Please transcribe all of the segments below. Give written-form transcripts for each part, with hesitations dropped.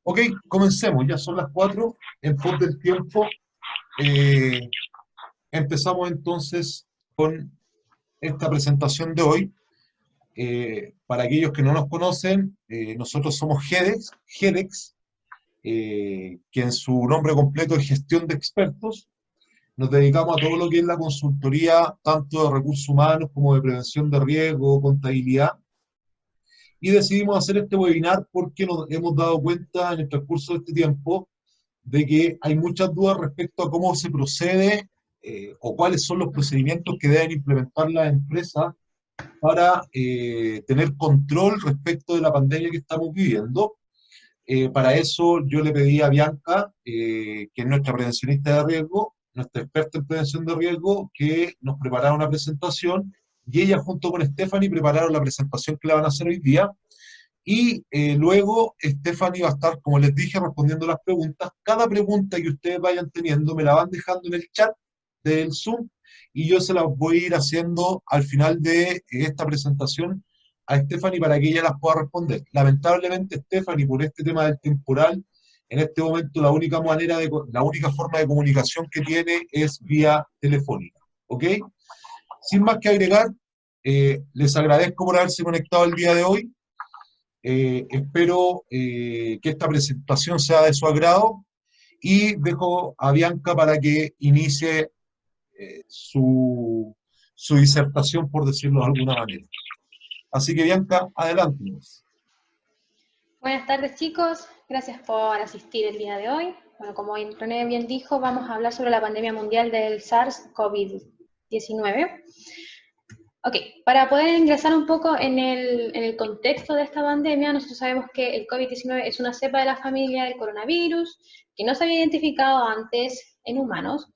Ok, comencemos, ya son las 4 en pos del tiempo. Eh, Empezamos entonces con esta presentación de hoy. Para aquellos que no nos conocen, nosotros somos GEDEX, que en su nombre completo es Gestión de Expertos. Nos dedicamos a todo lo que es la consultoría, tanto de recursos humanos como de prevención de riesgo, contabilidad. Y decidimos hacer este webinar porque nos hemos dado cuenta en el transcurso de este tiempo de que hay muchas dudas respecto a cómo se procede o cuáles son los procedimientos que deben implementar las empresas para tener control respecto de la pandemia que estamos viviendo. Para eso yo le pedí a Bianca, que es nuestra prevencionista de riesgo, nuestra experta en prevención de riesgo, que nos preparara una presentación y ella junto con Stephanie prepararon la presentación que le van a hacer hoy día. Y luego Stephanie va a estar, como les dije, respondiendo las preguntas. Cada pregunta que ustedes vayan teniendo me la van dejando en el chat del Zoom y yo se las voy a ir haciendo al final de esta presentación a Stephanie para que ella las pueda responder. Lamentablemente, Stephanie, por este tema del temporal, en este momento la única forma de comunicación que tiene es vía telefónica. ¿Ok? Sin más que agregar, les agradezco por haberse conectado el día de hoy. Espero que esta presentación sea de su agrado y dejo a Bianca para que inicie su disertación, por decirlo de alguna manera. Así que Bianca, adelante. Buenas tardes, chicos, gracias por asistir el día de hoy. Bueno, como René bien dijo, vamos a hablar sobre la pandemia mundial del SARS-CoV-19. Ok, para poder ingresar un poco en el contexto de esta pandemia, nosotros sabemos que el COVID-19 es una cepa de la familia del coronavirus, que no se había identificado antes en humanos,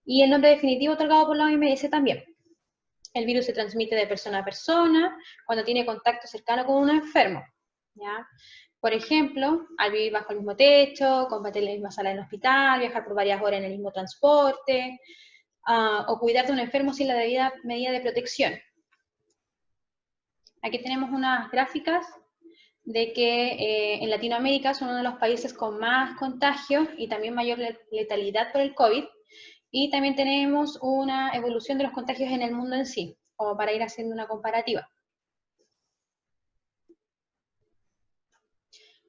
y el nombre definitivo otorgado por la OMS también. El virus se transmite de persona a persona cuando tiene contacto cercano con un enfermo, ¿ya? Por ejemplo, al vivir bajo el mismo techo, compartir en la misma sala en el hospital, viajar por varias horas en el mismo transporte, o cuidar de un enfermo sin la debida medida de protección. Aquí tenemos unas gráficas de que en Latinoamérica son uno de los países con más contagios y también mayor letalidad por el COVID, y también tenemos una evolución de los contagios en el mundo en sí, como para ir haciendo una comparativa.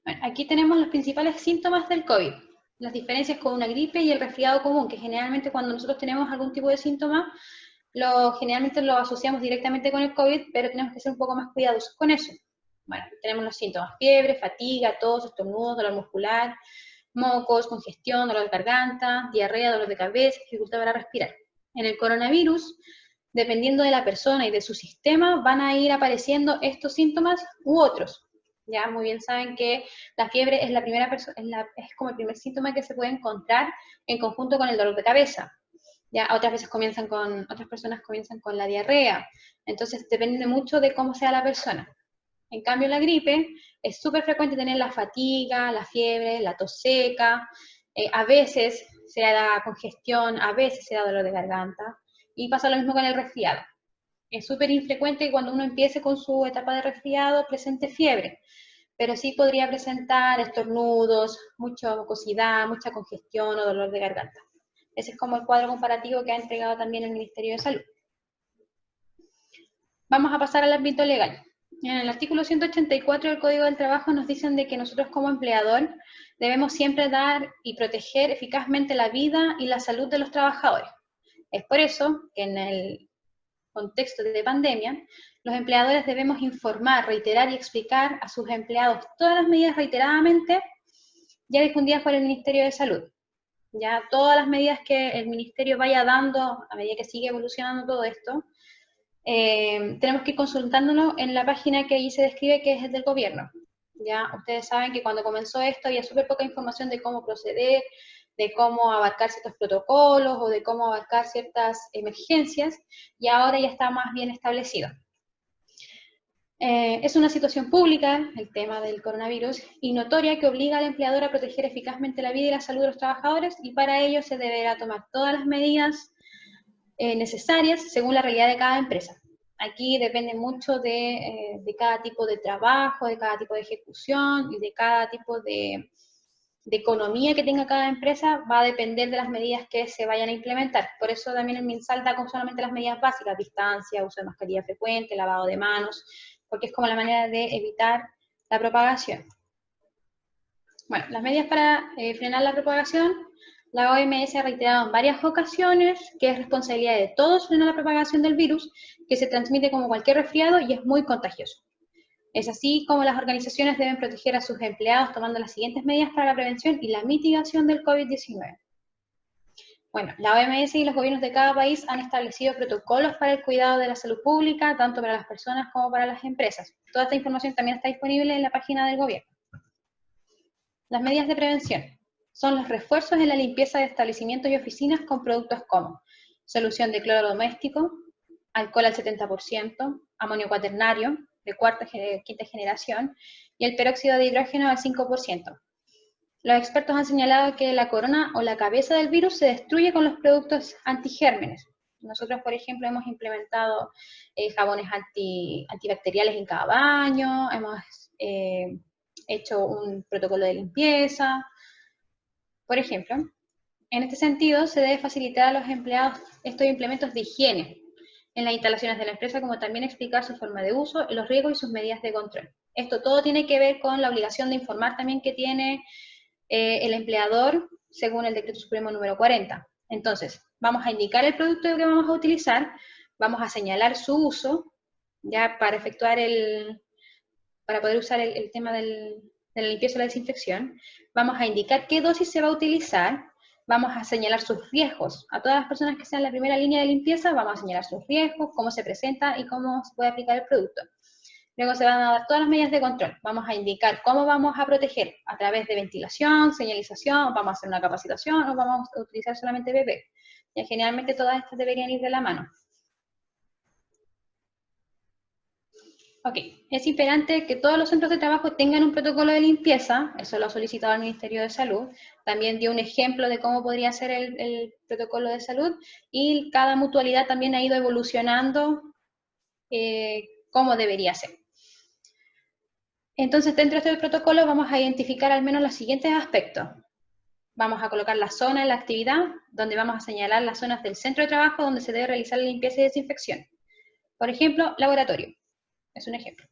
Bueno, aquí tenemos los principales síntomas del COVID, las diferencias con una gripe y el resfriado común, que generalmente cuando nosotros tenemos algún tipo de síntoma, generalmente lo asociamos directamente con el COVID, pero tenemos que ser un poco más cuidadosos con eso. Bueno, tenemos los síntomas: fiebre, fatiga, tos, estornudos, dolor muscular, mocos, congestión, dolor de garganta, diarrea, dolor de cabeza, dificultad para respirar. En el coronavirus, dependiendo de la persona y de su sistema, van a ir apareciendo estos síntomas u otros. Ya muy bien saben que la fiebre es es como el primer síntoma que se puede encontrar en conjunto con el dolor de cabeza. Ya otras personas comienzan con la diarrea. Entonces depende mucho de cómo sea la persona. En cambio, la gripe es súper frecuente tener la fatiga, la fiebre, la tos seca, a veces se da congestión, a veces se da dolor de garganta, y pasa lo mismo con el resfriado. Es súper infrecuente que cuando uno empiece con su etapa de resfriado presente fiebre, pero sí podría presentar estornudos, mucha mucosidad, mucha congestión o dolor de garganta. Ese es como el cuadro comparativo que ha entregado también el Ministerio de Salud. Vamos a pasar al ámbito legal. En el artículo 184 del Código del Trabajo nos dicen de que nosotros como empleador debemos siempre dar y proteger eficazmente la vida y la salud de los trabajadores. Es por eso que en el contexto de pandemia, los empleadores debemos informar, reiterar y explicar a sus empleados todas las medidas reiteradamente ya difundidas por el Ministerio de Salud. Ya todas las medidas que el Ministerio vaya dando a medida que sigue evolucionando todo esto, tenemos que ir consultándolo en la página que ahí se describe, que es el del gobierno. Ya ustedes saben que cuando comenzó esto había súper poca información de cómo proceder, de cómo abarcar ciertos protocolos o de cómo abarcar ciertas emergencias, y ahora ya está más bien establecido. Es una situación pública, el tema del coronavirus, y notoria, que obliga al empleador a proteger eficazmente la vida y la salud de los trabajadores, y para ello se deberá tomar todas las medidas necesarias según la realidad de cada empresa. Aquí depende mucho de cada tipo de trabajo, de cada tipo de ejecución y de cada tipo de de economía que tenga cada empresa va a depender de las medidas que se vayan a implementar. Por eso también el MinSal da con solamente las medidas básicas, distancia, uso de mascarilla frecuente, lavado de manos, porque es como la manera de evitar la propagación. Bueno, las medidas para frenar la propagación, la OMS ha reiterado en varias ocasiones que es responsabilidad de todos frenar la propagación del virus, que se transmite como cualquier resfriado y es muy contagioso. Es así como las organizaciones deben proteger a sus empleados tomando las siguientes medidas para la prevención y la mitigación del COVID-19. Bueno, la OMS y los gobiernos de cada país han establecido protocolos para el cuidado de la salud pública, tanto para las personas como para las empresas. Toda esta información también está disponible en la página del gobierno. Las medidas de prevención son los refuerzos en la limpieza de establecimientos y oficinas con productos como solución de cloro doméstico, alcohol al 70%, amonio cuaternario de quinta generación y el peróxido de hidrógeno al 5%. Los expertos han señalado que la corona o la cabeza del virus se destruye con los productos antigérmenes. Nosotros, por ejemplo, hemos implementado jabones antibacteriales en cada baño, hemos hecho un protocolo de limpieza. Por ejemplo, en este sentido, se debe facilitar a los empleados estos implementos de higiene en las instalaciones de la empresa, como también explicar su forma de uso, los riesgos y sus medidas de control. Esto todo tiene que ver con la obligación de informar también que tiene el empleador según el Decreto Supremo número 40. Entonces, vamos a indicar el producto que vamos a utilizar, vamos a señalar su uso, ya para efectuar para poder usar el tema de la limpieza y la desinfección, vamos a indicar qué dosis se va a utilizar, vamos a señalar sus riesgos. A todas las personas que sean la primera línea de limpieza, vamos a señalar sus riesgos, cómo se presenta y cómo se puede aplicar el producto. Luego se van a dar todas las medidas de control. Vamos a indicar cómo vamos a proteger a través de ventilación, señalización, vamos a hacer una capacitación o vamos a utilizar solamente PP. Y generalmente todas estas deberían ir de la mano. Ok, es importante que todos los centros de trabajo tengan un protocolo de limpieza, eso lo ha solicitado el Ministerio de Salud, también dio un ejemplo de cómo podría ser el protocolo de salud, y cada mutualidad también ha ido evolucionando cómo debería ser. Entonces, dentro de este protocolo vamos a identificar al menos los siguientes aspectos. Vamos a colocar la zona en la actividad, donde vamos a señalar las zonas del centro de trabajo donde se debe realizar la limpieza y desinfección. Por ejemplo, laboratorio. Es un ejemplo.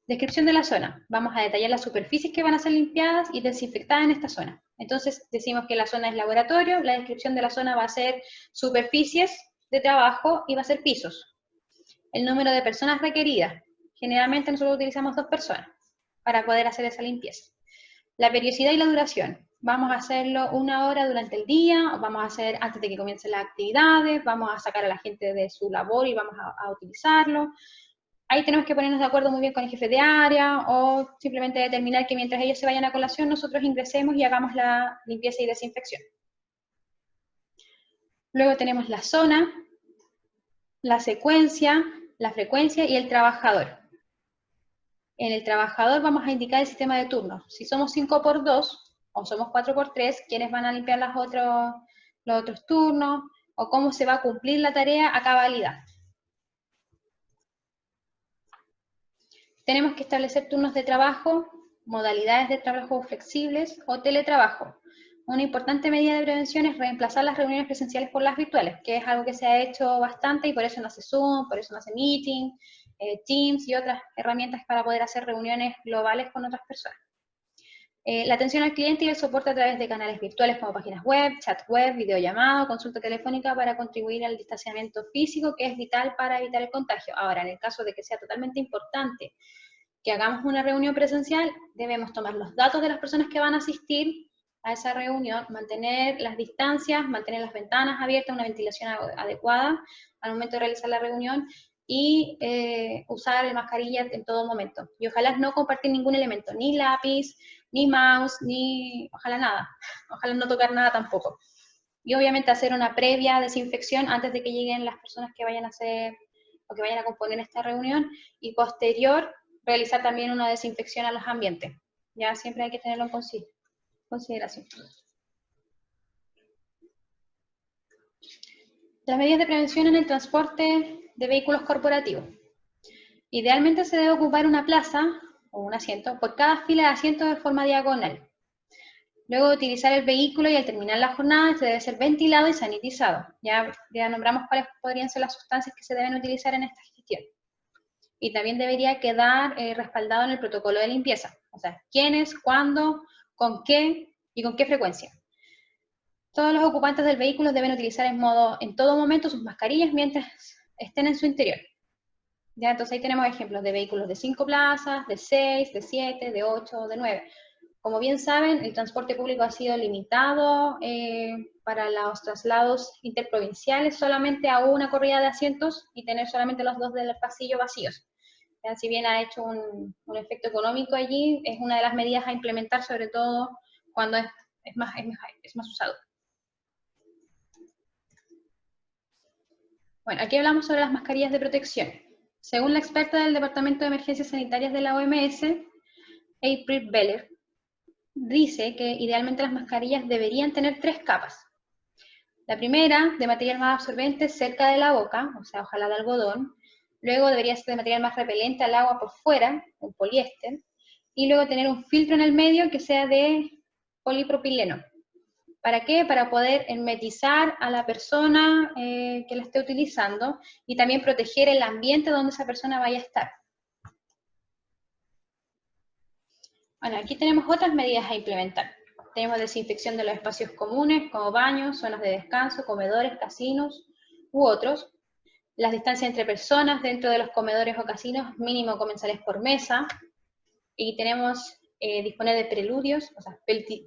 Descripción de la zona. Vamos a detallar las superficies que van a ser limpiadas y desinfectadas en esta zona. Entonces, decimos que la zona es laboratorio, la descripción de la zona va a ser superficies de trabajo y va a ser pisos. El número de personas requeridas. Generalmente nosotros utilizamos 2 personas para poder hacer esa limpieza. La periodicidad y la duración. Vamos a hacerlo 1 hora durante el día, o vamos a hacer antes de que comiencen las actividades, vamos a sacar a la gente de su labor y vamos a utilizarlo. Ahí tenemos que ponernos de acuerdo muy bien con el jefe de área o simplemente determinar que mientras ellos se vayan a colación, nosotros ingresemos y hagamos la limpieza y desinfección. Luego tenemos la zona, la secuencia, la frecuencia y el trabajador. En el trabajador vamos a indicar el sistema de turnos. Si somos 5×2 o somos 4×3, ¿quiénes van a limpiar los otros turnos? O cómo se va a cumplir la tarea a cabalidad. Tenemos que establecer turnos de trabajo, modalidades de trabajo flexibles o teletrabajo. Una importante medida de prevención es reemplazar las reuniones presenciales por las virtuales, que es algo que se ha hecho bastante y por eso nace Zoom, por eso nace Meeting, Teams y otras herramientas para poder hacer reuniones globales con otras personas. La atención al cliente y el soporte a través de canales virtuales como páginas web, chat web, videollamado, consulta telefónica para contribuir al distanciamiento físico, que es vital para evitar el contagio. Ahora, en el caso de que sea totalmente importante que hagamos una reunión presencial, debemos tomar los datos de las personas que van a asistir a esa reunión, mantener las distancias, mantener las ventanas abiertas, una ventilación adecuada al momento de realizar la reunión y usar el mascarilla en todo momento. Y ojalá no compartir ningún elemento, ni lápiz, ni mouse, ni ojalá nada. Ojalá no tocar nada tampoco. Y obviamente hacer una previa desinfección antes de que lleguen las personas que vayan a hacer o que vayan a componer esta reunión, y posterior realizar también una desinfección a los ambientes. Ya siempre hay que tenerlo en consideración. Las medidas de prevención en el transporte de vehículos corporativos. Idealmente se debe ocupar una plaza o un asiento por cada fila de asientos de forma diagonal. Luego de utilizar el vehículo y al terminar la jornada, este debe ser ventilado y sanitizado. Ya nombramos cuáles podrían ser las sustancias que se deben utilizar en esta gestión. Y también debería quedar respaldado en el protocolo de limpieza. O sea, quiénes, cuándo, con qué y con qué frecuencia. Todos los ocupantes del vehículo deben utilizar en todo momento sus mascarillas mientras estén en su interior. Ya, entonces ahí tenemos ejemplos de vehículos de 5 plazas, de 6, de 7, de 8, de 9. Como bien saben, el transporte público ha sido limitado para los traslados interprovinciales solamente a una corrida de asientos y tener solamente los 2 del pasillo vacíos. Ya, si bien ha hecho un efecto económico allí, es una de las medidas a implementar, sobre todo cuando es más usado. Bueno, aquí hablamos sobre las mascarillas de protección. Según la experta del Departamento de Emergencias Sanitarias de la OMS, April Beller, dice que idealmente las mascarillas deberían tener 3 capas. La primera, de material más absorbente cerca de la boca, o sea, ojalá de algodón. Luego debería ser de material más repelente al agua por fuera, un poliéster. Y luego tener un filtro en el medio que sea de polipropileno. ¿Para qué? Para poder hermetizar a la persona que la esté utilizando y también proteger el ambiente donde esa persona vaya a estar. Bueno, aquí tenemos otras medidas a implementar. Tenemos desinfección de los espacios comunes, como baños, zonas de descanso, comedores, casinos u otros. Las distancias entre personas dentro de los comedores o casinos, mínimo comensales por mesa. Y tenemos disponer de preludios, o sea,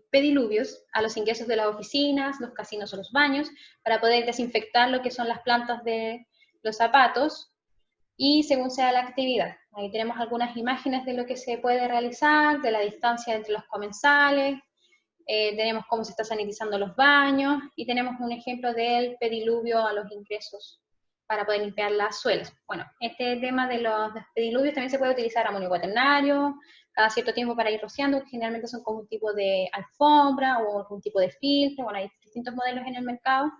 pediluvios, a los ingresos de las oficinas, los casinos o los baños, para poder desinfectar lo que son las plantas de los zapatos, y según sea la actividad. Ahí tenemos algunas imágenes de lo que se puede realizar, de la distancia entre los comensales, tenemos cómo se está sanitizando los baños, y tenemos un ejemplo del pediluvio a los ingresos para poder limpiar las suelas. Bueno, este tema de los pediluvios también se puede utilizar amonio cuaternario, cada cierto tiempo para ir rociando, que generalmente son como un tipo de alfombra o algún tipo de filtro. Bueno, hay distintos modelos en el mercado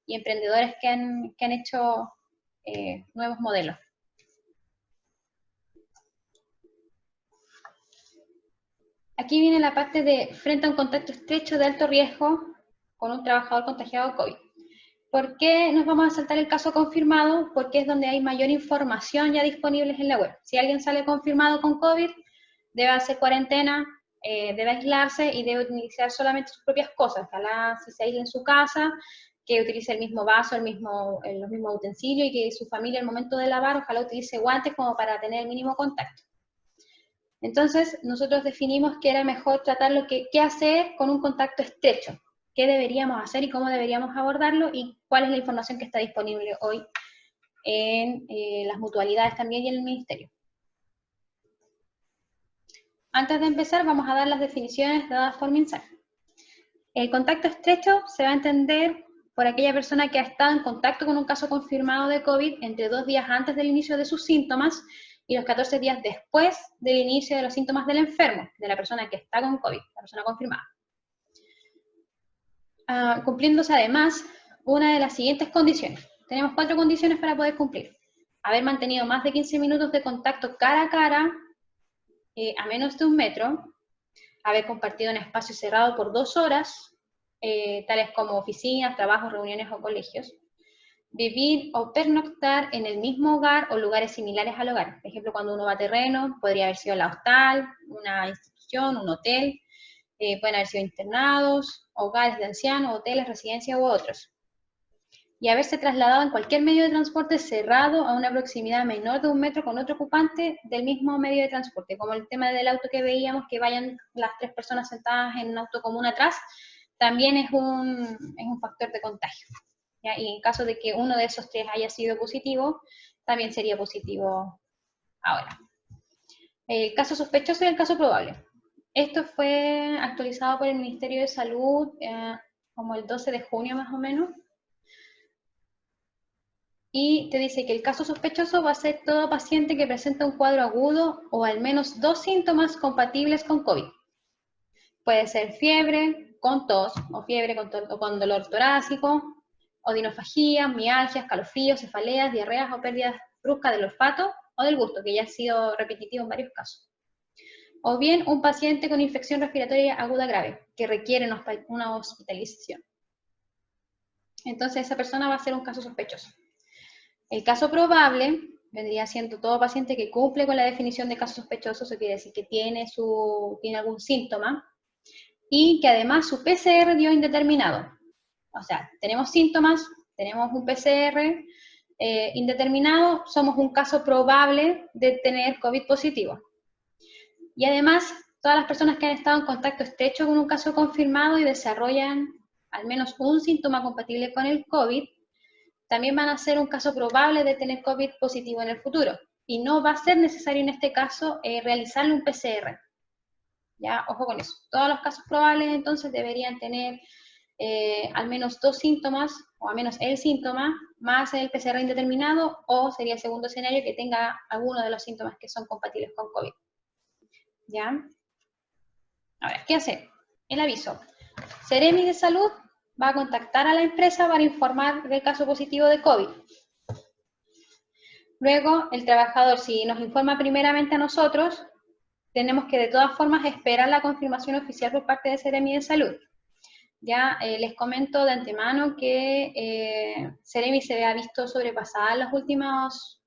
y emprendedores que han hecho nuevos modelos. Aquí viene la parte de frente a un contacto estrecho de alto riesgo con un trabajador contagiado de COVID. ¿Por qué nos vamos a saltar el caso confirmado? Porque es donde hay mayor información ya disponible en la web. Si alguien sale confirmado con COVID, debe hacer cuarentena, debe aislarse y debe utilizar solamente sus propias cosas. Ojalá si se aísla en su casa, que utilice el mismo vaso, los mismos utensilios, y que su familia al momento de lavar, ojalá utilice guantes como para tener el mínimo contacto. Entonces, nosotros definimos que era mejor tratarlo qué hacer con un contacto estrecho, qué deberíamos hacer y cómo deberíamos abordarlo, y cuál es la información que está disponible hoy en las mutualidades también y en el Ministerio. Antes de empezar, vamos a dar las definiciones dadas por MinSal. El contacto estrecho se va a entender por aquella persona que ha estado en contacto con un caso confirmado de COVID entre 2 días antes del inicio de sus síntomas y los 14 días después del inicio de los síntomas del enfermo, de la persona que está con COVID, la persona confirmada. Cumpliéndose además una de las siguientes condiciones. Tenemos 4 condiciones para poder cumplir. Haber mantenido más de 15 minutos de contacto cara a cara, a menos de 1 metro, haber compartido un espacio cerrado por 2 horas, tales como oficinas, trabajos, reuniones o colegios, vivir o pernoctar en el mismo hogar o lugares similares al hogar. Por ejemplo, cuando uno va a terreno, podría haber sido la hostal, una institución, un hotel, pueden haber sido internados, hogares de ancianos, hoteles, residencias u otros. Y haberse trasladado en cualquier medio de transporte cerrado a una proximidad menor de 1 metro con otro ocupante del mismo medio de transporte, como el tema del auto que veíamos, que vayan las 3 personas sentadas en un auto común atrás, también es un factor de contagio. ¿Ya? Y en caso de que uno de esos 3 haya sido positivo, también sería positivo ahora. El caso sospechoso y el caso probable. Esto fue actualizado por el Ministerio de Salud como el 12 de junio más o menos. Y te dice que el caso sospechoso va a ser todo paciente que presenta un cuadro agudo o al menos 2 síntomas compatibles con COVID. Puede ser fiebre con tos, o fiebre con dolor torácico, odinofagia, mialgias, escalofríos, cefaleas, diarreas o pérdidas bruscas del olfato o del gusto, que ya ha sido repetitivo en varios casos. o bien un paciente con infección respiratoria aguda grave, que requiere una hospitalización. Entonces esa persona va a ser un caso sospechoso. El caso probable vendría siendo todo paciente que cumple con la definición de caso sospechoso, eso quiere decir que tiene algún síntoma, y que además su PCR dio indeterminado. O sea, tenemos síntomas, tenemos un PCR indeterminado, somos un caso probable de tener COVID positivo. Y además, todas las personas que han estado en contacto estrecho con un caso confirmado y desarrollan al menos un síntoma compatible con el COVID, también van a ser un caso probable de tener COVID positivo en el futuro. Y no va a ser necesario en este caso realizarle un PCR. Ya, ojo con eso. Todos los casos probables entonces deberían tener al menos 2 síntomas, o al menos el síntoma, más el PCR indeterminado, o sería el segundo escenario que tenga alguno de los síntomas que son compatibles con COVID. ¿Ya? Ahora, ¿qué hacer? El aviso. Seremi de Salud va a contactar a la empresa para informar del caso positivo de COVID. Luego, el trabajador, si nos informa primeramente a nosotros, tenemos que de todas formas esperar la confirmación oficial por parte de Seremi de Salud. Ya les comento de antemano que Seremi se ha visto sobrepasada en las últimas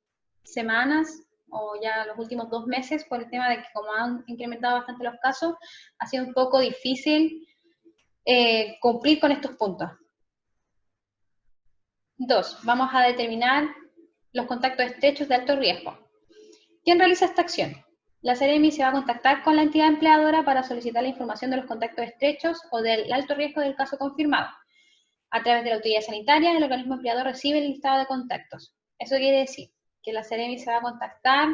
semanas o ya los últimos 2 meses por el tema de que como han incrementado bastante los casos, ha sido un poco difícil cumplir con estos puntos. 2. Vamos a determinar los contactos estrechos de alto riesgo. ¿Quién realiza esta acción? La Seremi se va a contactar con la entidad empleadora para solicitar la información de los contactos estrechos o del alto riesgo del caso confirmado. A través de la autoridad sanitaria, el organismo empleador recibe el listado de contactos. Eso quiere decir que la Seremi se va a contactar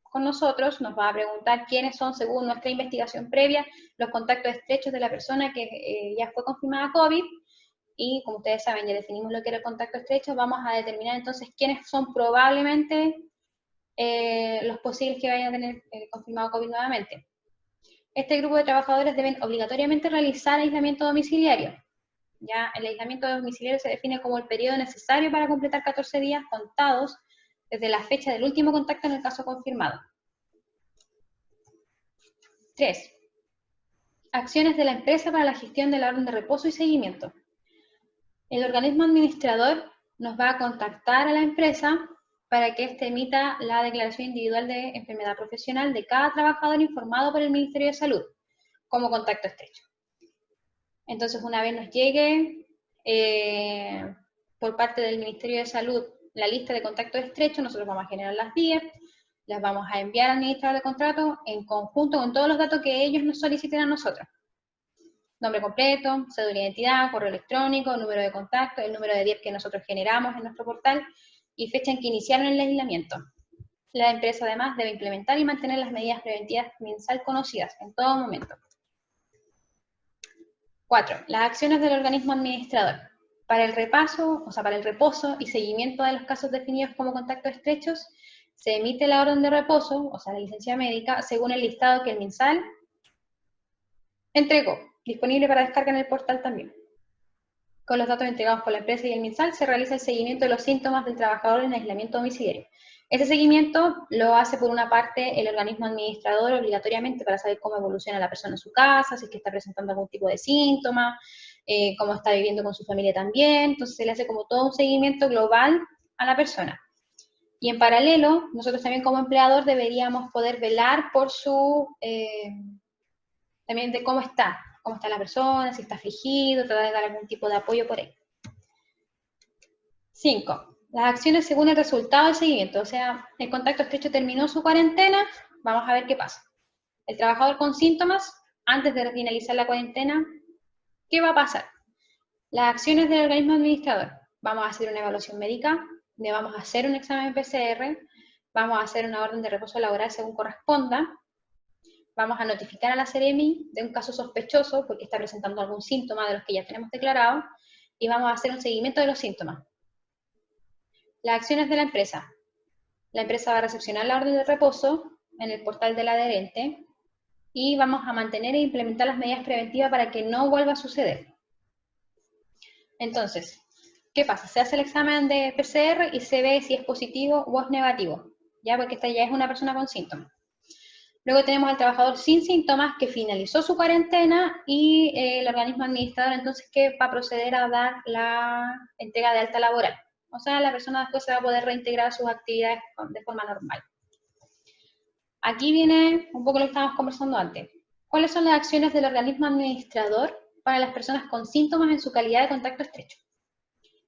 con nosotros, nos va a preguntar quiénes son, según nuestra investigación previa, los contactos estrechos de la persona que ya fue confirmada COVID, y como ustedes saben, ya definimos lo que era el contacto estrecho, vamos a determinar entonces quiénes son probablemente los posibles que vayan a tener confirmado COVID nuevamente. Este grupo de trabajadores deben obligatoriamente realizar aislamiento domiciliario. Ya el aislamiento domiciliario se define como el periodo necesario para completar 14 días contados desde la fecha del último contacto en el caso confirmado. 3. Acciones de la empresa para la gestión de la orden de reposo y seguimiento. El organismo administrador nos va a contactar a la empresa para que éste emita la declaración individual de enfermedad profesional de cada trabajador informado por el Ministerio de Salud como contacto estrecho. Entonces, una vez nos llegue por parte del Ministerio de Salud la lista de contactos estrechos, nosotros vamos a generar las 10, las vamos a enviar al administrador de contrato en conjunto con todos los datos que ellos nos soliciten a nosotros. Nombre completo, cédula de identidad, correo electrónico, número de contacto, el número de 10 que nosotros generamos en nuestro portal y fecha en que iniciaron el aislamiento. La empresa además debe implementar y mantener las medidas preventivas mensal conocidas en todo momento. 4. Las acciones del organismo administrador. Para el reposo y seguimiento de los casos definidos como contactos estrechos, se emite la orden de reposo, o sea, la licencia médica, según el listado que el MinSal entregó, disponible para descarga en el portal también. Con los datos entregados por la empresa y el MinSal se realiza el seguimiento de los síntomas del trabajador en aislamiento domiciliario. Ese seguimiento lo hace por una parte el organismo administrador obligatoriamente para saber cómo evoluciona la persona en su casa, si es que está presentando algún tipo de síntoma, cómo está viviendo con su familia también. Entonces se le hace como todo un seguimiento global a la persona. Y en paralelo, nosotros también como empleador deberíamos poder velar por su, también de cómo está la persona, si está afligido, tratar de dar algún tipo de apoyo por ahí. 5. Las acciones según el resultado del seguimiento, o sea, el contacto estrecho terminó su cuarentena, vamos a ver qué pasa. El trabajador con síntomas, antes de finalizar la cuarentena, ¿qué va a pasar? Las acciones del organismo administrador, vamos a hacer una evaluación médica, le vamos a hacer un examen PCR, vamos a hacer una orden de reposo laboral según corresponda, vamos a notificar a la Seremi de un caso sospechoso porque está presentando algún síntoma de los que ya tenemos declarado y vamos a hacer un seguimiento de los síntomas. Las acciones de la empresa. La empresa va a recepcionar la orden de reposo en el portal del adherente y vamos a mantener e implementar las medidas preventivas para que no vuelva a suceder. Entonces, ¿qué pasa? Se hace el examen de PCR y se ve si es positivo o es negativo, ya porque esta ya es una persona con síntomas. Luego tenemos al trabajador sin síntomas que finalizó su cuarentena y el organismo administrador entonces que va a proceder a dar la entrega de alta laboral. O sea, la persona después se va a poder reintegrar a sus actividades de forma normal. Aquí viene un poco lo que estábamos conversando antes. ¿Cuáles son las acciones del organismo administrador para las personas con síntomas en su calidad de contacto estrecho?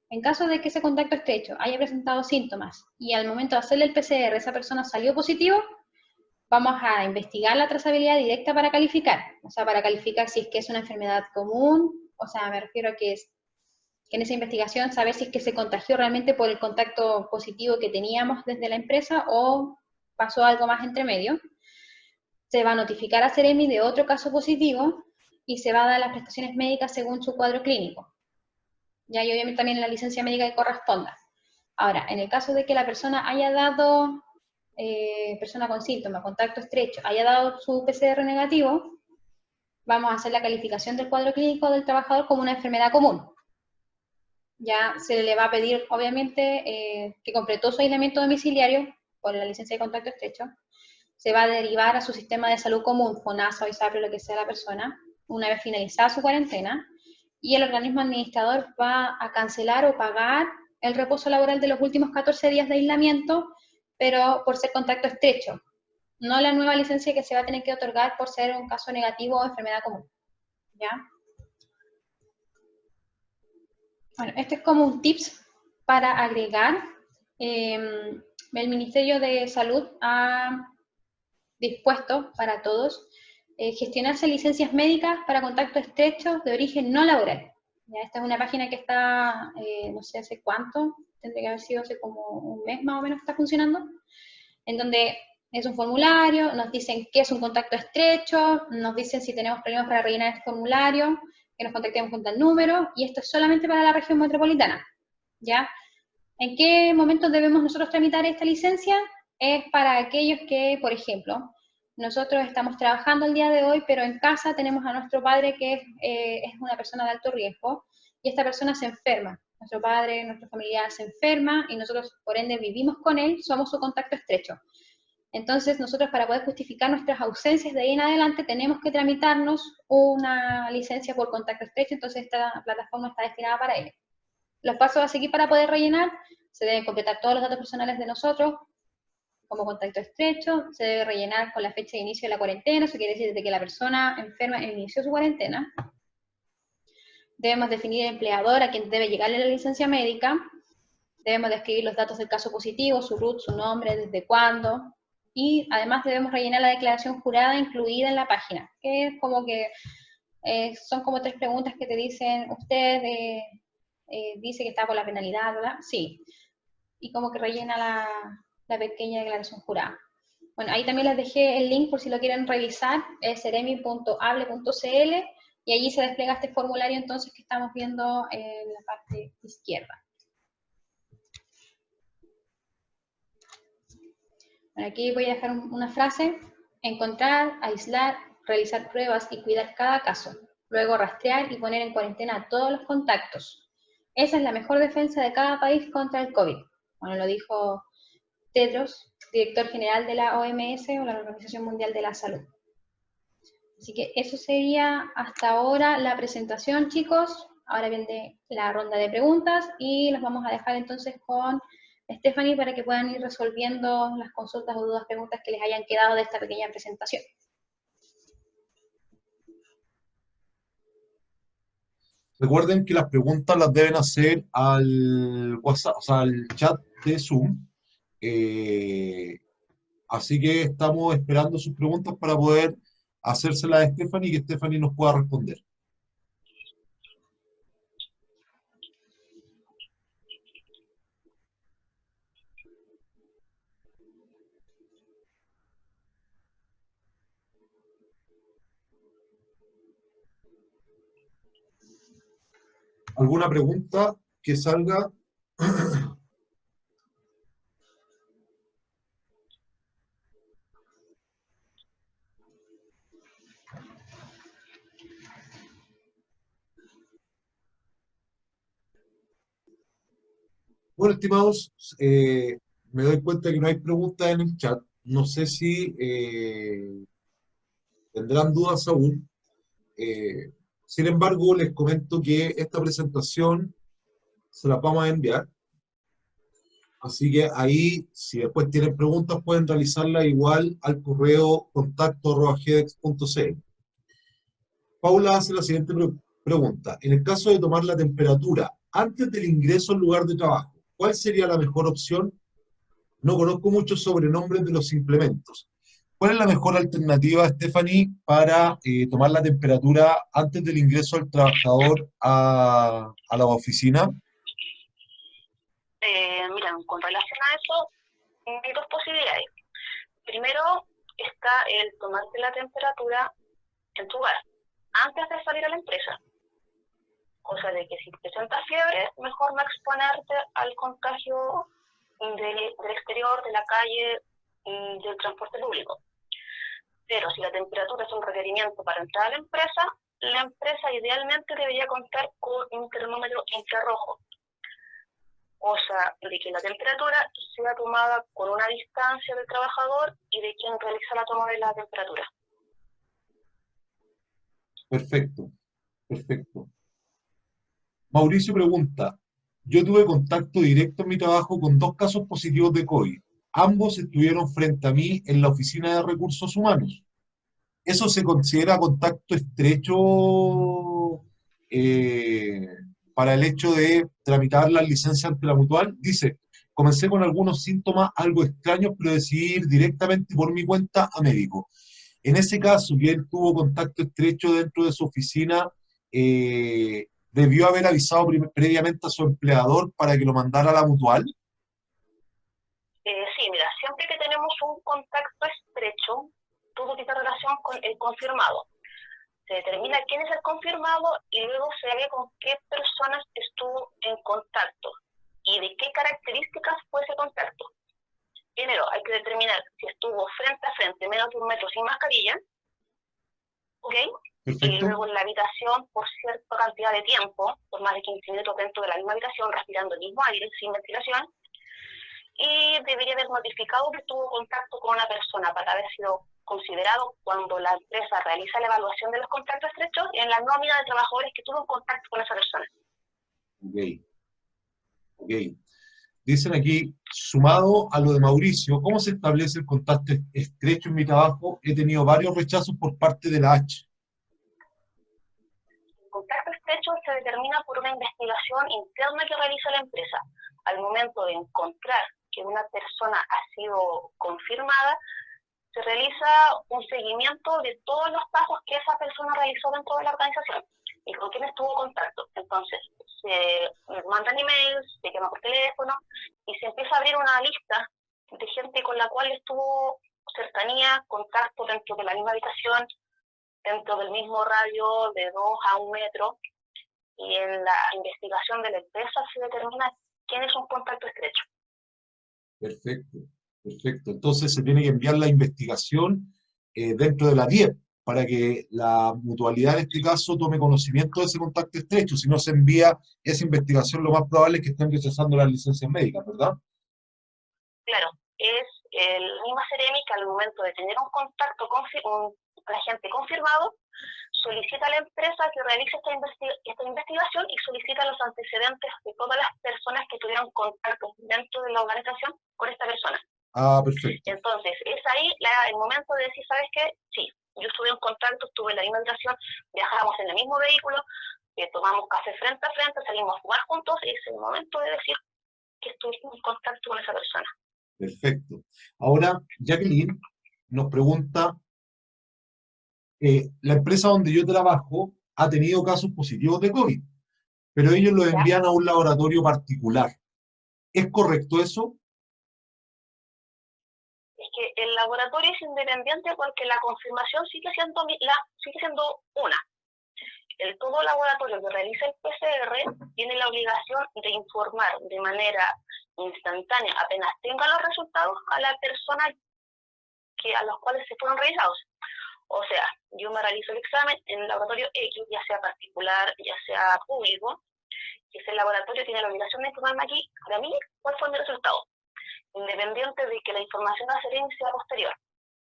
En caso de que ese contacto estrecho haya presentado síntomas y al momento de hacerle el PCR esa persona salió positivo, vamos a investigar la trazabilidad directa para calificar. O sea, para calificar si es que es una enfermedad común, o sea, me refiero a que en esa investigación saber si es que se contagió realmente por el contacto positivo que teníamos desde la empresa o pasó algo más entre medio. Se va a notificar a Ceremi de otro caso positivo y se va a dar las prestaciones médicas según su cuadro clínico. Ya, y obviamente también la licencia médica que corresponda. Ahora, en el caso de que la persona haya dado, persona con síntomas, contacto estrecho, haya dado su PCR negativo, vamos a hacer la calificación del cuadro clínico del trabajador como una enfermedad común. Ya se le va a pedir, obviamente, que completó su aislamiento domiciliario por la licencia de contacto estrecho. Se va a derivar a su sistema de salud común, FONASA o ISAPRE, lo que sea la persona, una vez finalizada su cuarentena, y el organismo administrador va a cancelar o pagar el reposo laboral de los últimos 14 días de aislamiento, pero por ser contacto estrecho, no la nueva licencia que se va a tener que otorgar por ser un caso negativo o enfermedad común. ¿Ya? Bueno, este es como un tips para agregar. El Ministerio de Salud ha dispuesto para todos gestionarse licencias médicas para contacto estrecho de origen no laboral. ¿Ya? Esta es una página que está, no sé hace cuánto, tendría que haber sido hace como un mes más o menos que está funcionando, en donde es un formulario, nos dicen qué es un contacto estrecho, nos dicen si tenemos problemas para rellenar este formulario, que nos contactemos con tal número, y esto es solamente para la región metropolitana. ¿Ya? ¿En qué momento debemos nosotros tramitar esta licencia? Es para aquellos que, por ejemplo, nosotros estamos trabajando el día de hoy, pero en casa tenemos a nuestro padre que es una persona de alto riesgo, y esta persona se enferma. Nuestro padre, nuestro familiar se enferma, y nosotros, por ende, vivimos con él, somos su contacto estrecho. Entonces, nosotros para poder justificar nuestras ausencias de ahí en adelante, tenemos que tramitarnos una licencia por contacto estrecho, entonces esta plataforma está destinada para ello. Los pasos a seguir para poder rellenar: se deben completar todos los datos personales de nosotros, como contacto estrecho, se debe rellenar con la fecha de inicio de la cuarentena, eso quiere decir desde que la persona enferma inició su cuarentena. Debemos definir el empleador a quien debe llegarle la licencia médica. Debemos describir los datos del caso positivo, su RUT, su nombre, desde cuándo. Y además debemos rellenar la declaración jurada incluida en la página, que es como que son como 3 preguntas que te dicen, usted dice que está por la penalidad, ¿verdad? Sí. Y como que rellena la pequeña declaración jurada. Bueno, ahí también les dejé el link por si lo quieren revisar, es ceremi.able.cl, y allí se despliega este formulario entonces que estamos viendo en la parte izquierda. Bueno, aquí voy a dejar una frase: encontrar, aislar, realizar pruebas y cuidar cada caso. Luego rastrear y poner en cuarentena a todos los contactos. Esa es la mejor defensa de cada país contra el COVID. Bueno, lo dijo Tedros, director general de la OMS, o la Organización Mundial de la Salud. Así que eso sería hasta ahora la presentación, chicos. Ahora viene la ronda de preguntas y los vamos a dejar entonces con Stephanie para que puedan ir resolviendo las consultas o dudas, preguntas que les hayan quedado de esta pequeña presentación. Recuerden que las preguntas las deben hacer al WhatsApp, o sea, al chat de Zoom. Eh, Así que estamos esperando sus preguntas para poder hacérselas a Stephanie y que Stephanie nos pueda responder. ¿Alguna pregunta que salga? Bueno, estimados, me doy cuenta que no hay preguntas en el chat. no sé si tendrán dudas aún. Eh, Sin embargo, les comento que esta presentación se la vamos a enviar. Así que ahí, si después tienen preguntas, pueden realizarla igual al correo contacto@gdex.cl. Paula hace la siguiente pregunta. En el caso de tomar la temperatura antes del ingreso al lugar de trabajo, ¿cuál sería la mejor opción? No conozco muchos sobrenombres de los implementos. ¿Cuál es la mejor alternativa, Stephanie, para tomar la temperatura antes del ingreso al trabajador a la oficina? Mira, con relación a eso, hay dos posibilidades. Primero está el tomarte la temperatura en tu hogar, antes de salir a la empresa. Cosa de que si presentas fiebre, mejor no exponerte al contagio del exterior, de la calle, del transporte público. Pero si la temperatura es un requerimiento para entrar a la empresa idealmente debería contar con un termómetro infrarrojo, cosa de que la temperatura sea tomada con una distancia del trabajador y de quien realiza la toma de la temperatura. Perfecto, perfecto. Mauricio pregunta, yo tuve contacto directo en mi trabajo con 2 casos positivos de COVID. Ambos estuvieron frente a mí en la oficina de recursos humanos. ¿Eso se considera contacto estrecho eh, para el hecho de tramitar la licencia ante la mutual? Dice, comencé con algunos síntomas algo extraños, pero decidí ir directamente por mi cuenta a médico. En ese caso, que él tuvo contacto estrecho dentro de su oficina, debió haber avisado previamente a su empleador para que lo mandara a la mutual. Sí, mira, siempre que tenemos un contacto estrecho, todo tiene relación con el confirmado. Se determina quién es el confirmado y luego se ve con qué personas estuvo en contacto y de qué características fue ese contacto. Primero, hay que determinar si estuvo frente a frente, menos de 1 metro sin mascarilla, ¿ok? Perfecto. Y luego en la habitación por cierta cantidad de tiempo, por más de 15 minutos dentro de la misma habitación, respirando el mismo aire, sin ventilación. Y debería haber notificado que tuvo contacto con una persona para haber sido considerado cuando la empresa realiza la evaluación de los contactos estrechos en la nómina de trabajadores que tuvo contacto con esa persona. Ok, ok. Dicen aquí, sumado a lo de Mauricio, ¿cómo se establece el contacto estrecho en mi trabajo? He tenido varios rechazos por parte de la H. El contacto estrecho se determina por una investigación interna que realiza la empresa. Al momento de encontrar que una persona ha sido confirmada, se realiza un seguimiento de todos los pasos que esa persona realizó dentro de la organización y con quién estuvo en contacto. Entonces, se mandan emails, se llama por teléfono y se empieza a abrir una lista de gente con la cual estuvo cercanía, contacto dentro de la misma habitación, dentro del mismo radio de 2 a 1 metro, y en la investigación de la empresa se determina quién es un contacto estrecho. Perfecto, perfecto. Entonces se tiene que enviar la investigación dentro de la 10 para que la mutualidad en este caso tome conocimiento de ese contacto estrecho. Si no se envía esa investigación, lo más probable es que estén rechazando las licencias médicas, ¿verdad? Claro, es la misma Seremi que al momento de tener un contacto con un agente confirmado, solicita a la empresa que realice esta investigación y solicita los antecedentes de todas las personas que tuvieron contacto dentro de la organización con esta persona. Ah, perfecto. Entonces, es ahí el momento de decir, ¿sabes qué? Sí, yo estuve en contacto, estuve en la misma habitación, viajamos en el mismo vehículo, tomamos café frente a frente, salimos a jugar juntos, y es el momento de decir que estuve en contacto con esa persona. Perfecto. Ahora, Jacqueline nos pregunta, la empresa donde yo trabajo ha tenido casos positivos de COVID, pero ellos los envían a un laboratorio particular. ¿Es correcto eso? Es que el laboratorio es independiente porque la confirmación sigue siendo una. Todo laboratorio que realiza el PCR tiene la obligación de informar de manera instantánea, apenas tenga los resultados, a la persona a los cuales se fueron realizados. O sea, yo me realizo el examen en el laboratorio X, ya sea particular, ya sea público, y ese laboratorio tiene la obligación de informarme aquí, para mí, cuál fue mi resultado. independiente de que la información a Ceremi sea posterior.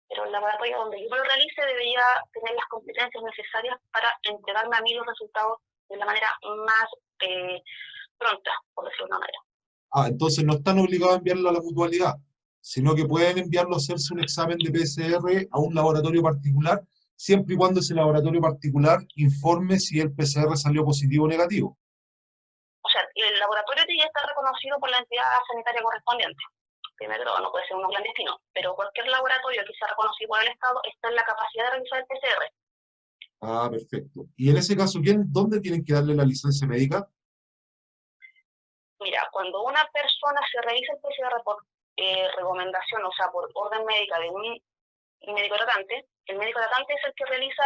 Pero el laboratorio donde yo lo realice debería tener las competencias necesarias para entregarme a mí los resultados de la manera más pronta, por decirlo de una manera. Ah, entonces no están obligados a enviarlo a la mutualidad, sino que pueden enviarlo a hacerse un examen de PCR a un laboratorio particular, siempre y cuando ese laboratorio particular informe si el PCR salió positivo o negativo. O sea, el laboratorio ya está reconocido por la entidad sanitaria correspondiente. Primero, no puede ser uno clandestino, pero cualquier laboratorio que sea reconocido por el Estado está en la capacidad de realizar el PCR. Ah, perfecto. Y en ese caso, ¿dónde tienen que darle la licencia médica? Mira, cuando una persona se realiza el PCR por recomendación, o sea, por orden médica de un médico tratante, el médico tratante es el que realiza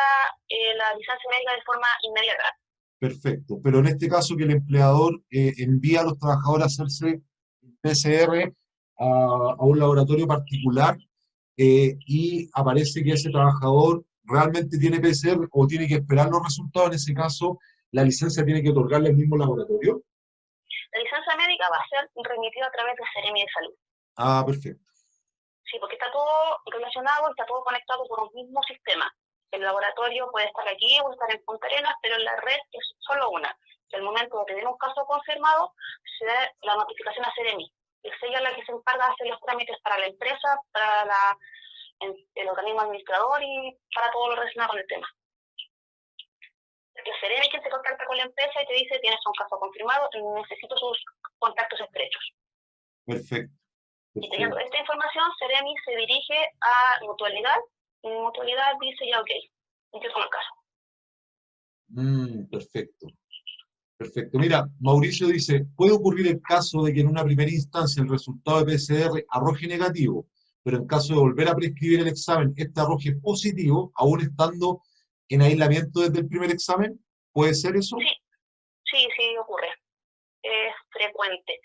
la licencia médica de forma inmediata. Perfecto. Pero en este caso que el empleador envía a los trabajadores a hacerse PCR a un laboratorio particular y aparece que ese trabajador realmente tiene PCR o tiene que esperar los resultados, en ese caso, la licencia tiene que otorgarle al mismo laboratorio. La licencia médica va a ser remitida a través de Ceremi de Salud. Ah, perfecto. Sí, porque está todo relacionado y está todo conectado por un mismo sistema. El laboratorio puede estar aquí o estar en Punta Arenas, pero la red es solo una. En el momento de tener un caso confirmado, se da la notificación a Ceremi. Es ella la que se encarga de hacer los trámites para la empresa, para el organismo administrador y para todo lo relacionado con el tema. Porque Ceremi es quien se contacta con la empresa y te dice, tienes un caso confirmado, necesito sus contactos estrechos. Perfecto. Y teniendo esta información, Ceremi se dirige a mutualidad, y mutualidad dice ya ok, empiezo con el caso. Perfecto. Perfecto. Mira, Mauricio dice, puede ocurrir el caso de que en una primera instancia el resultado de PCR arroje negativo, pero en caso de volver a prescribir el examen, este arroje positivo, aún estando en aislamiento desde el primer examen. ¿Puede ser eso? Sí, ocurre. Es frecuente.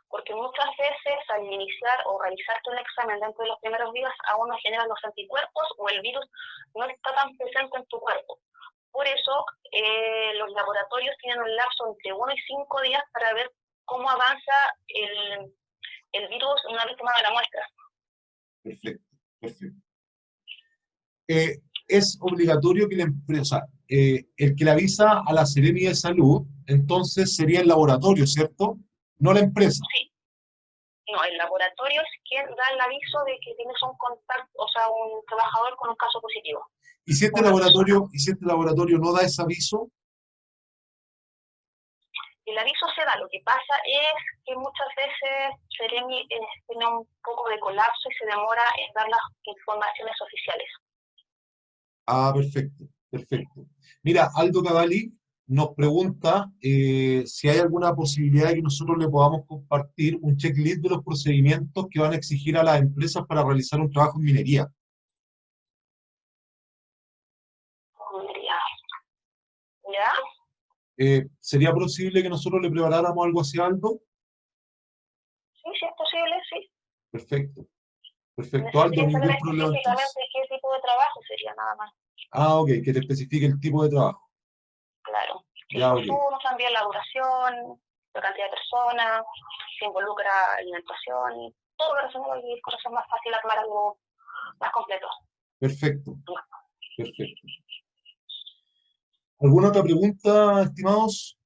Porque muchas veces al iniciar o realizarte un examen dentro de los primeros días aún no generan los anticuerpos o el virus no está tan presente en tu cuerpo. Por eso los laboratorios tienen un lapso entre 1 y 5 días para ver cómo avanza el virus una vez tomada la muestra. Perfecto, perfecto. Es obligatorio que la empresa, el que le avisa a la Seremi de Salud, entonces sería el laboratorio, ¿cierto? No la empresa. Sí. No, el laboratorio es quien da el aviso de que tienes un contacto, o sea, un trabajador con un caso positivo. ¿Y si este laboratorio no da ese aviso? El aviso se da, lo que pasa es que muchas veces Ceremi tiene un poco de colapso y se demora en dar las informaciones oficiales. Ah, perfecto, perfecto. Mira, Aldo Cavalli nos pregunta si hay alguna posibilidad de que nosotros le podamos compartir un checklist de los procedimientos que van a exigir a las empresas para realizar un trabajo en minería. Minería. ¿Ya? ¿Sería posible que nosotros le preparáramos algo así a Aldo? Sí, es posible, sí. Perfecto. Perfecto, Aldo, ningún problema. Específicamente qué tipo de trabajo sería nada más. Ah, ok, que te especifique el tipo de trabajo. Claro. Ya, ok. Insumos, también la duración, la cantidad de personas, se involucra alimentación, todo lo relacionado y cosas más fáciles armar algo más completo. Perfecto, perfecto. ¿Alguna otra pregunta, estimados?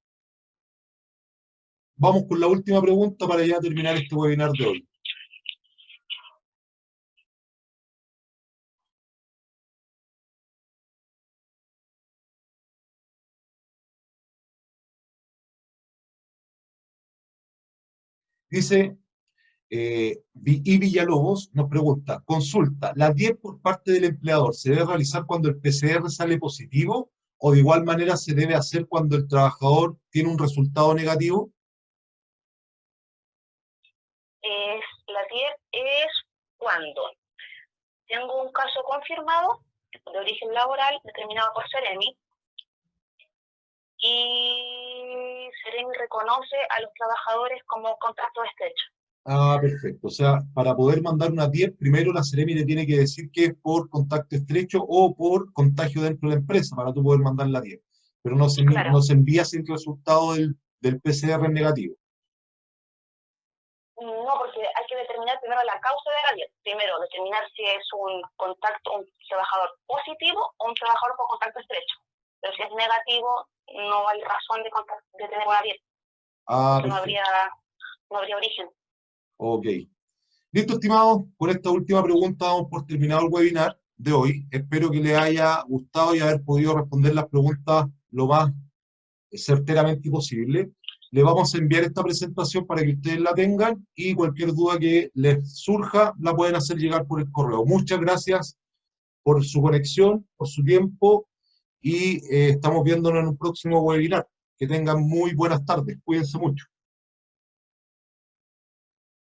Vamos con la última pregunta para ya terminar este webinar de hoy. Dice, y Villalobos nos pregunta, consulta, ¿la 10 por parte del empleador se debe realizar cuando el PCR sale positivo o de igual manera se debe hacer cuando el trabajador tiene un resultado negativo? La 10 es cuando tengo un caso confirmado de origen laboral determinado por Ceremi y Ceremi reconoce a los trabajadores como contacto estrecho. Ah, perfecto. O sea, para poder mandar una 10, primero la Seremi le tiene que decir que es por contacto estrecho o por contagio dentro de la empresa, para tú poder mandar la 10. Pero no se, Claro. no se envía si el resultado del PCR es negativo. No, porque hay que determinar determinar primero la causa de la dieta. Primero, determinar si es un trabajador positivo o un trabajador con contacto estrecho. Pero si es negativo, no hay razón de tener una dieta. No habría origen. Ok. Listo, estimados, con esta última pregunta damos por terminado el webinar de hoy. Espero que les haya gustado y haber podido responder las preguntas lo más certeramente posible. Le vamos a enviar esta presentación para que ustedes la tengan y cualquier duda que les surja la pueden hacer llegar por el correo. Muchas gracias por su conexión, por su tiempo y estamos viéndonos en un próximo webinar. Que tengan muy buenas tardes. Cuídense mucho.